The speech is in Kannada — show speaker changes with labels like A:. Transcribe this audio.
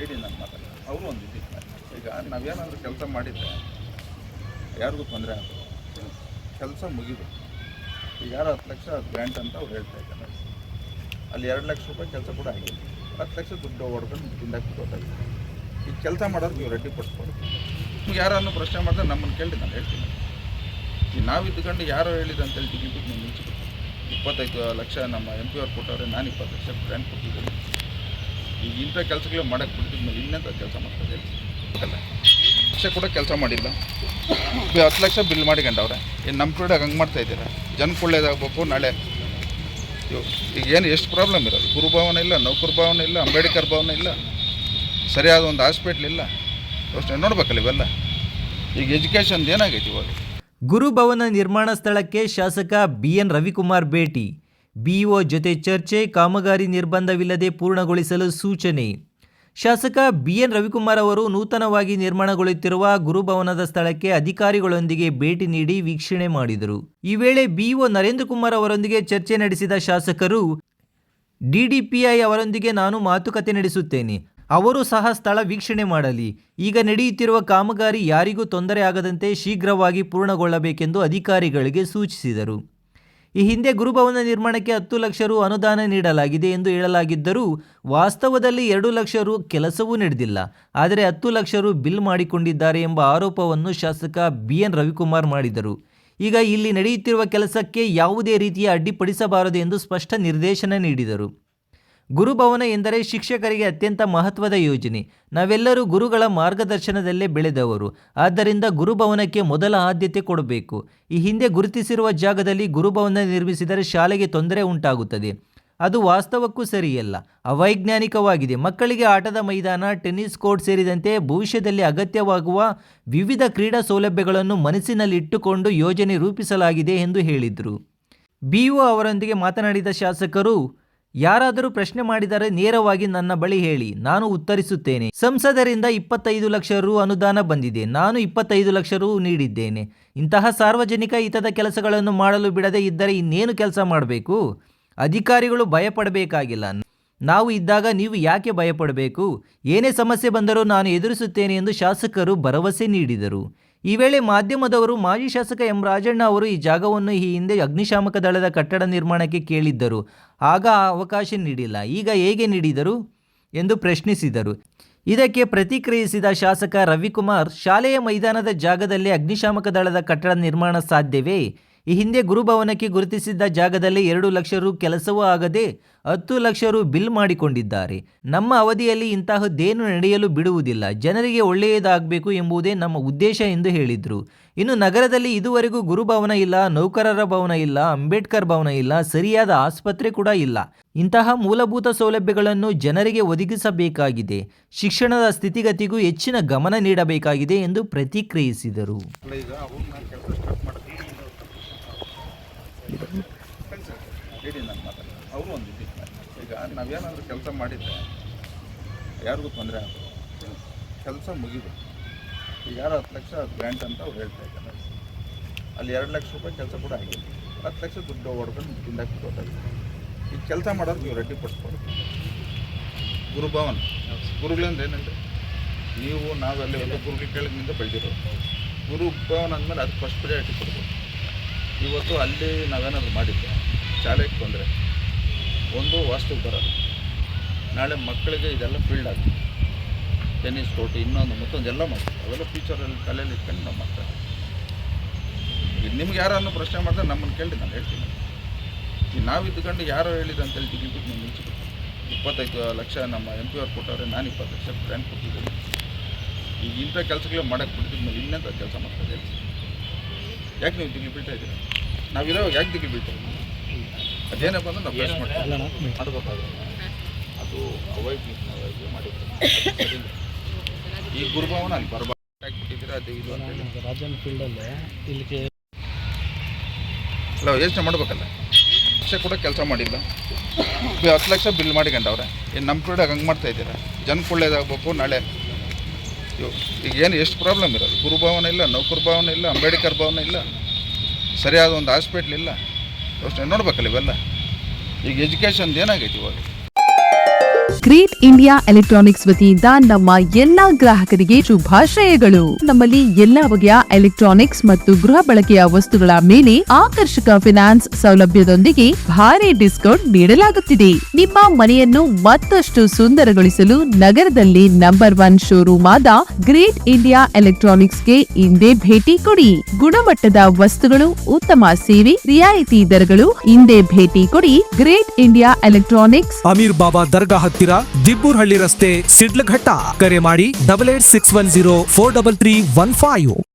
A: ಇಡೀ ನನ್ನ ಮಾತಲ್ಲ ಅವರು ಒಂದು ಇದ್ದಿಲ್ಲ. ಈಗ ನಾವೇನಾದರೂ ಕೆಲಸ ಮಾಡಿದರೆ ಯಾರಿಗೂ ತೊಂದರೆ ಆಗೋದು, ಕೆಲಸ ಮುಗಿದು ಈಗ ಯಾರು 10 ಲಕ್ಷ ಗ್ರ್ಯಾಂಟ್ ಅಂತ ಅವ್ರು ಹೇಳ್ತಾ ಇದ್ದಾರೆ. ಅಲ್ಲಿ 2 ಲಕ್ಷ ರೂಪಾಯಿ ಕೆಲಸ ಕೂಡ ಆಗಿದೆ. 10 ಲಕ್ಷ ದುಡ್ಡು ಹೊಡ್ಕೊಂಡು ತಿಂದಾಕಿ ಗೊತ್ತಾಗಿದೆ. ಈಗ ಕೆಲಸ ಮಾಡೋರು ನೀವು ರೆಡಿ ಪಡಿಸ್ಕೊಡಿ. ನಿಮ್ಗೆ ಯಾರನ್ನು ಪ್ರಶ್ನೆ ಮಾಡಿದ್ರೆ ನಮ್ಮನ್ನು ಕೇಳಿ ನಾನು ಹೇಳ್ತೀನಿ. ಈಗ ನಾವು ಇದ್ದುಕೊಂಡು ಯಾರೋ ಹೇಳಿದೆ ಅಂತೇಳಿ ಟಿಕೆಟ್ ನೀವು ನಿಲ್ಸಿಬಿಟ್ಟು 25 ಲಕ್ಷ ನಮ್ಮ MP ಅವ್ರು ಕೊಟ್ಟವ್ರೆ, ನಾನು 20 ಲಕ್ಷ ಗ್ರ್ಯಾಂಟ್ ಕೊಟ್ಟಿದ್ದೀನಿ. ಈಗ ಇಂಥ ಕೆಲಸಗಳು ಮಾಡೋಕ್ಕೆ ಬಿಡ್ತಿದ್ಮೇಲೆ ಇನ್ನೆಂಥ ಕೆಲಸ ಮಾಡ್ತಾರೆ ಅಲ್ಲ. ಲಕ್ಷ ಕೂಡ ಕೆಲಸ ಮಾಡಿಲ್ಲ, 10 ಲಕ್ಷ ಬಿಲ್ ಮಾಡಿಕೊಂಡವ್ರೆ. ಏನು ನಮ್ಮ ಕಡೆಗೆ ಹಂಗೆ ಮಾಡ್ತಾಯಿದ್ದೀರಾ? ಜನಕ್ಕೆ ಒಳ್ಳೇದಾಗಬೇಕು ನಾಳೆ. ಈಗ ಏನು ಎಷ್ಟು ಪ್ರಾಬ್ಲಮ್ ಇರೋದು? ಗುರುಭವನ ಇಲ್ಲ, ನೌಕರ ಭವನ ಇಲ್ಲ, ಅಂಬೇಡ್ಕರ್ ಭವನ ಇಲ್ಲ, ಸರಿಯಾದ ಒಂದು ಹಾಸ್ಪಿಟ್ಲ್ ಇಲ್ಲ. ಯೋಚನೆ ನೋಡ್ಬೇಕಲ್ಲ ಇವೆಲ್ಲ. ಈಗ ಎಜುಕೇಷನ್ ಏನಾಗೈತಿ ಇವಾಗ?
B: ಗುರುಭವನ ನಿರ್ಮಾಣ ಸ್ಥಳಕ್ಕೆ ಶಾಸಕ BN ರವಿಕುಮಾರ್ ಭೇಟಿ, BO ಜೊತೆ ಚರ್ಚೆ, ಕಾಮಗಾರಿ ನಿರ್ಬಂಧವಿಲ್ಲದೆ ಪೂರ್ಣಗೊಳಿಸಲು ಸೂಚನೆ. ಶಾಸಕ BN ರವಿಕುಮಾರ್ ಅವರು ನೂತನವಾಗಿ ನಿರ್ಮಾಣಗೊಳ್ಳುತ್ತಿರುವ ಗುರುಭವನದ ಸ್ಥಳಕ್ಕೆ ಅಧಿಕಾರಿಗಳೊಂದಿಗೆ ಭೇಟಿ ನೀಡಿ ವೀಕ್ಷಣೆ ಮಾಡಿದರು. ಈ ವೇಳೆ BO ನರೇಂದ್ರ ಕುಮಾರ್ ಅವರೊಂದಿಗೆ ಚರ್ಚೆ ನಡೆಸಿದ ಶಾಸಕರು, DDPI ಅವರೊಂದಿಗೆ ನಾನು ಮಾತುಕತೆ ನಡೆಸುತ್ತೇನೆ, ಅವರು ಸಹ ಸ್ಥಳ ವೀಕ್ಷಣೆ ಮಾಡಲಿ. ಈಗ ನಡೆಯುತ್ತಿರುವ ಕಾಮಗಾರಿ ಯಾರಿಗೂ ತೊಂದರೆ ಆಗದಂತೆ ಶೀಘ್ರವಾಗಿ ಪೂರ್ಣಗೊಳ್ಳಬೇಕೆಂದು ಅಧಿಕಾರಿಗಳಿಗೆ ಸೂಚಿಸಿದರು. ಈ ಹಿಂದೆ ಗುರುಭವನ ನಿರ್ಮಾಣಕ್ಕೆ 10 ಲಕ್ಷ ರು ಅನುದಾನ ನೀಡಲಾಗಿದೆ ಎಂದು ಹೇಳಲಾಗಿದ್ದರೂ ವಾಸ್ತವದಲ್ಲಿ 2 ಲಕ್ಷ ರು ಕೆಲಸವೂ ನಡೆದಿಲ್ಲ. ಆದರೆ 10 ಲಕ್ಷ ರು ಬಿಲ್ ಮಾಡಿಕೊಂಡಿದ್ದಾರೆ ಎಂಬ ಆರೋಪವನ್ನು ಶಾಸಕ BN ರವಿಕುಮಾರ್ ಮಾಡಿದರು. ಈಗ ಇಲ್ಲಿ ನಡೆಯುತ್ತಿರುವ ಕೆಲಸಕ್ಕೆ ಯಾವುದೇ ರೀತಿಯ ಅಡ್ಡಿಪಡಿಸಬಾರದು ಎಂದು ಸ್ಪಷ್ಟ ನಿರ್ದೇಶನ ನೀಡಿದರು. ಗುರುಭವನ ಎಂದರೆ ಶಿಕ್ಷಕರಿಗೆ ಅತ್ಯಂತ ಮಹತ್ವದ ಯೋಜನೆ. ನಾವೆಲ್ಲರೂ ಗುರುಗಳ ಮಾರ್ಗದರ್ಶನದಲ್ಲೇ ಬೆಳೆದವರು. ಆದ್ದರಿಂದ ಗುರುಭವನಕ್ಕೆ ಮೊದಲ ಆದ್ಯತೆ ಕೊಡಬೇಕು. ಈ ಹಿಂದೆ ಗುರುತಿಸಿರುವ ಜಾಗದಲ್ಲಿ ಗುರುಭವನ ನಿರ್ಮಿಸಿದರೆ ಶಾಲೆಗೆ ತೊಂದರೆ ಉಂಟಾಗುತ್ತದೆ. ಅದು ವಾಸ್ತವಕ್ಕೂ ಸರಿಯಲ್ಲ, ಅವೈಜ್ಞಾನಿಕವಾಗಿದೆ. ಮಕ್ಕಳಿಗೆ ಆಟದ ಮೈದಾನ, ಟೆನ್ನಿಸ್ ಕೋರ್ಟ್ ಸೇರಿದಂತೆ ಭವಿಷ್ಯದಲ್ಲಿ ಅಗತ್ಯವಾಗುವ ವಿವಿಧ ಕ್ರೀಡಾ ಸೌಲಭ್ಯಗಳನ್ನು ಮನಸ್ಸಿನಲ್ಲಿಟ್ಟುಕೊಂಡು ಯೋಜನೆ ರೂಪಿಸಲಾಗಿದೆ ಎಂದು ಹೇಳಿದರು. BO ಅವರೊಂದಿಗೆ ಮಾತನಾಡಿದ ಶಾಸಕರು, ಯಾರಾದರೂ ಪ್ರಶ್ನೆ ಮಾಡಿದರೆ ನೇರವಾಗಿ ನನ್ನ ಬಳಿ ಹೇಳಿ, ನಾನು ಉತ್ತರಿಸುತ್ತೇನೆ. ಸಂಸದರಿಂದ 25 ಲಕ್ಷ ರು ಅನುದಾನ ಬಂದಿದೆ, ನಾನು 25 ಲಕ್ಷ ರು ನೀಡಿದ್ದೇನೆ. ಇಂತಹ ಸಾರ್ವಜನಿಕ ಹಿತದ ಕೆಲಸಗಳನ್ನು ಮಾಡಲು ಬಿಡದೆ ಇದ್ದರೆ ಇನ್ನೇನು ಕೆಲಸ ಮಾಡಬೇಕು? ಅಧಿಕಾರಿಗಳು ಭಯಪಡಬೇಕಾಗಿಲ್ಲ. ನಾವು ಇದ್ದಾಗ ನೀವು ಯಾಕೆ ಭಯಪಡಬೇಕು? ಏನೇ ಸಮಸ್ಯೆ ಬಂದರೂ ನಾನು ಎದುರಿಸುತ್ತೇನೆ ಎಂದು ಶಾಸಕರು ಭರವಸೆ ನೀಡಿದರು. ಈ ವೇಳೆ ಮಾಧ್ಯಮದವರು ಮಾಜಿ ಶಾಸಕ M ರಾಜಣ್ಣ ಅವರು ಈ ಜಾಗವನ್ನು ಈ ಹಿಂದೆ ಅಗ್ನಿಶಾಮಕ ದಳದ ಕಟ್ಟಡ ನಿರ್ಮಾಣಕ್ಕೆ ಕೇಳಿದ್ದರು, ಆಗ ಅವಕಾಶ ನೀಡಿಲ್ಲ, ಈಗ ಹೇಗೆ ನೀಡಿದರು ಎಂದು ಪ್ರಶ್ನಿಸಿದರು. ಇದಕ್ಕೆ ಪ್ರತಿಕ್ರಿಯಿಸಿದ ಶಾಸಕ ರವಿಕುಮಾರ್, ಶಾಲೆಯ ಮೈದಾನದ ಜಾಗದಲ್ಲಿ ಅಗ್ನಿಶಾಮಕ ದಳದ ಕಟ್ಟಡ ನಿರ್ಮಾಣ ಸಾಧ್ಯವೇ? ಈ ಹಿಂದೆ ಗುರುಭವನಕ್ಕೆ ಗುರುತಿಸಿದ್ದ ಜಾಗದಲ್ಲಿ 2 ಲಕ್ಷ ರು ಕೆಲಸವೂ ಆಗದೆ 10 ಲಕ್ಷ ರು ಬಿಲ್ ಮಾಡಿಕೊಂಡಿದ್ದಾರೆ. ನಮ್ಮ ಅವಧಿಯಲ್ಲಿ ಇಂತಹದ್ದೇನು ನಡೆಯಲು ಬಿಡುವುದಿಲ್ಲ. ಜನರಿಗೆ ಒಳ್ಳೆಯದಾಗಬೇಕು ಎಂಬುದೇ ನಮ್ಮ ಉದ್ದೇಶ ಎಂದು ಹೇಳಿದರು. ಇನ್ನು ನಗರದಲ್ಲಿ ಇದುವರೆಗೂ ಗುರುಭವನ ಇಲ್ಲ, ನೌಕರರ ಭವನ ಇಲ್ಲ, ಅಂಬೇಡ್ಕರ್ ಭವನ ಇಲ್ಲ, ಸರಿಯಾದ ಆಸ್ಪತ್ರೆ ಕೂಡ ಇಲ್ಲ. ಇಂತಹ ಮೂಲಭೂತ ಸೌಲಭ್ಯಗಳನ್ನು ಜನರಿಗೆ ಒದಗಿಸಬೇಕಾಗಿದೆ. ಶಿಕ್ಷಣದ ಸ್ಥಿತಿಗತಿಗೂ ಹೆಚ್ಚಿನ ಗಮನ ನೀಡಬೇಕಾಗಿದೆ ಎಂದು ಪ್ರತಿಕ್ರಿಯಿಸಿದರು.
A: ಇಡೀ ನನ್ನ ಮಾತಲ್ಲ ಅವರು ಒಂದು ಇದ್ದಿಲ್ಲ. ಈಗ ನಾವೇನಾದರೂ ಕೆಲಸ ಮಾಡಿದರೆ ಯಾರಿಗೂ ತೊಂದರೆ ಆಗೋದು, ಕೆಲಸ ಮುಗಿದು ಈಗ ಯಾರು 10 ಲಕ್ಷ ಗ್ರ್ಯಾಂಟ್ ಅಂತ ಅವ್ರು ಹೇಳ್ತಾ ಇದ್ದಾರೆ. ಅಲ್ಲಿ 2 ಲಕ್ಷ ರೂಪಾಯಿ ಕೆಲಸ ಕೂಡ ಆಗಿದೆ. 10 ಲಕ್ಷ ದುಡ್ಡು ಹೊಡ್ಕೊಂಡು ತಿಂದಾಕಿ ಗೊತ್ತಾಗಿದೆ. ಈಗ ಕೆಲಸ ಮಾಡೋರು ನೀವು ರೆಡಿ ಪಡಿಸ್ಕೊಡಿ. ಗುರುಭವನ ಗುರುಗಳಿಂದ ಏನಂದರೆ ನೀವು ನಾವೆಲ್ಲ ಎಲ್ಲ ಗುರುಗಳು ಕೆಳಗಿನಿಂದ ಬೆಳೆದಿರೋದು. ಗುರುಭವನ ಅಂದಮೇಲೆ ಅದು ಫಸ್ಟ್ ಪ್ರಿಯಾರಿಟಿ ಕೊಡ್ಬೋದು. ಇವತ್ತು ಅಲ್ಲಿ ನಾವೇನಾದರೂ ಮಾಡಿದ್ದೆ ಶಾಲೆಗೆ ತೊಂದರೆ, ಒಂದು ವಾಸ್ತುಗೆ ಬರೋದು, ನಾಳೆ ಮಕ್ಕಳಿಗೆ ಇದೆಲ್ಲ ಫೀಲ್ಡ್ ಆಗುತ್ತೆ, ಟೆನ್ನಿಸ್ ಕೋರ್ಟ್ ಇನ್ನೊಂದು ಮತ್ತೊಂದೆಲ್ಲ ಮಾಡ್ತಾರೆ. ಅವೆಲ್ಲ ಫ್ಯೂಚರಲ್ಲಿ ತಲೆಯಲ್ಲಿ ಇಟ್ಕೊಂಡು ನಾವು ಮಾಡ್ತಾರೆ. ಈಗ ನಿಮ್ಗೆ ಯಾರನ್ನು ಪ್ರಶ್ನೆ ಮಾಡಿದ್ರೆ ನಮ್ಮನ್ನು ಕೇಳಿ ನಾನು ಹೇಳ್ತೀನಿ. ಈಗ ನಾವು ಇದ್ದುಕೊಂಡು ಯಾರೋ ಹೇಳಿದೆ ಅಂತೇಳಿ ಟಿಕೆಟ್ ನೀವು ನಿಲ್ಸಿಬಿಟ್ಟು 25 ಲಕ್ಷ ನಮ್ಮ MP ಅವ್ರು ಕೊಟ್ಟವ್ರೆ, ನಾನು 20 ಲಕ್ಷ ಗ್ರ್ಯಾಂಟ್ ಕೊಟ್ಟಿದ್ದೀನಿ. ಈಗ ಇಂಥ ಕೆಲಸಗಳು ಮಾಡೋಕ್ಕೆ ಬಿಡ್ತಿದ್ಮೇಲೆ ಇನ್ನೆಂಥ ಕೆಲಸ ಮಾಡ್ತಾರೆ? ಯಾಕೆ ನೀವು ದಿಗ್ಲು ಬೀಳ್ತಾ ಇದ್ದೀರಾ? ನಾವಿರೋವಾಗ ಯಾಕೆ ದಿಗ್ಲು ಬೀಳ್ತಾ ಇದ್ದೀವಿ? ಅದೇನಪ್ಪ ಅಂದ್ರೆ ನಾವು ಫೇಸ್ ಮಾಡ್ತೀವಿ, ಮಾಡಬೇಕಾದ್ರೆ ಅದು ಅವಾಯ್ಡ್ ಮಾಡಿದ್ರು. ಈ ಗುರುಭವನ ಅಲ್ಲಿ ಬರಬಾರ್ದು ಹಾಕ್ಬಿಟ್ಟಿದ್ದೀರಾ, ಅದು ಇದು ಅಂತೇಳಿ
C: ರಾಜನ್ ಫೀಲ್ಡಲ್ಲೇ ಇಲ್ಲಿಗೆ
A: ಅಲ್ಲ ಯೋಚನೆ ಮಾಡಬೇಕಲ್ಲ. ಲಕ್ಷ ಕೂಡ ಕೆಲಸ ಮಾಡಿಲ್ಲ, 10 ಲಕ್ಷ ಬಿಲ್ ಮಾಡಿಕೊಂಡವ್ರೆ. ಏನು ನಮ್ಮ ಕಡೆಗೆ ಹಂಗೆ ಮಾಡ್ತಾಯಿದ್ದೀರಾ? ಜನಕ್ಕೆ ಒಳ್ಳೇದಾಗಬೇಕು ನಾಳೆ. ಈಗ ಏನು ಎಷ್ಟು ಪ್ರಾಬ್ಲಮ್ ಇರೋದು? ಗುರುಭವನ ಇಲ್ಲ, ನೌಕರ ಭವನ ಇಲ್ಲ, ಅಂಬೇಡ್ಕರ್ ಭವನ ಇಲ್ಲ, ಸರಿಯಾದ ಒಂದು ಹಾಸ್ಪಿಟ್ಲ್ ಇಲ್ಲ. ಯೋಚನೆ ನೋಡ್ಬೇಕಲ್ಲ ಇವೆಲ್ಲ. ಈಗ ಎಜುಕೇಷನ್ ಏನಾಗೈತಿ ಇವಾಗ?
D: ಗ್ರೇಟ್ ಇಂಡಿಯಾ ಎಲೆಕ್ಟ್ರಾನಿಕ್ಸ್ ವತಿಯಿಂದ ನಮ್ಮ ಎಲ್ಲಾ ಗ್ರಾಹಕರಿಗೆ ಶುಭಾಶಯಗಳು. ನಮ್ಮಲ್ಲಿ ಎಲ್ಲಾ ಬಗೆಯ ಎಲೆಕ್ಟ್ರಾನಿಕ್ಸ್ ಮತ್ತು ಗೃಹ ಬಳಕೆಯ ವಸ್ತುಗಳ ಮೇಲೆ ಆಕರ್ಷಕ ಫಿನಾನ್ಸ್ ಸೌಲಭ್ಯದೊಂದಿಗೆ ಭಾರಿ ಡಿಸ್ಕೌಂಟ್ ನೀಡಲಾಗುತ್ತಿದೆ. ನಿಮ್ಮ ಮನೆಯನ್ನು ಮತ್ತಷ್ಟು ಸುಂದರಗೊಳಿಸಲು ನಗರದಲ್ಲಿ ನಂಬರ್ 1 ಶೋರೂಮ್ ಆದ ಗ್ರೇಟ್ ಇಂಡಿಯಾ ಎಲೆಕ್ಟ್ರಾನಿಕ್ಸ್ಗೆ ಇಂದೇ ಭೇಟಿ ಕೊಡಿ. ಗುಣಮಟ್ಟದ ವಸ್ತುಗಳು, ಉತ್ತಮ ಸೇವೆ, ರಿಯಾಯಿತಿ ದರಗಳು. ಇಂದೇ ಭೇಟಿ ಕೊಡಿ ಗ್ರೇಟ್ ಇಂಡಿಯಾ ಎಲೆಕ್ಟ್ರಾನಿಕ್ಸ್,
E: ಅಮೀರ್ ಬಾಬಾ ದರ್ಗಾ ಹತ್ತಿರ, ದಿಬ್ಬೂರ್ಹಳ್ಳಿ ರಸ್ತೆ, ಸಿಡ್ಲಘಟ್ಟ. ಕರೆ ಮಾಡಿ 8861043315.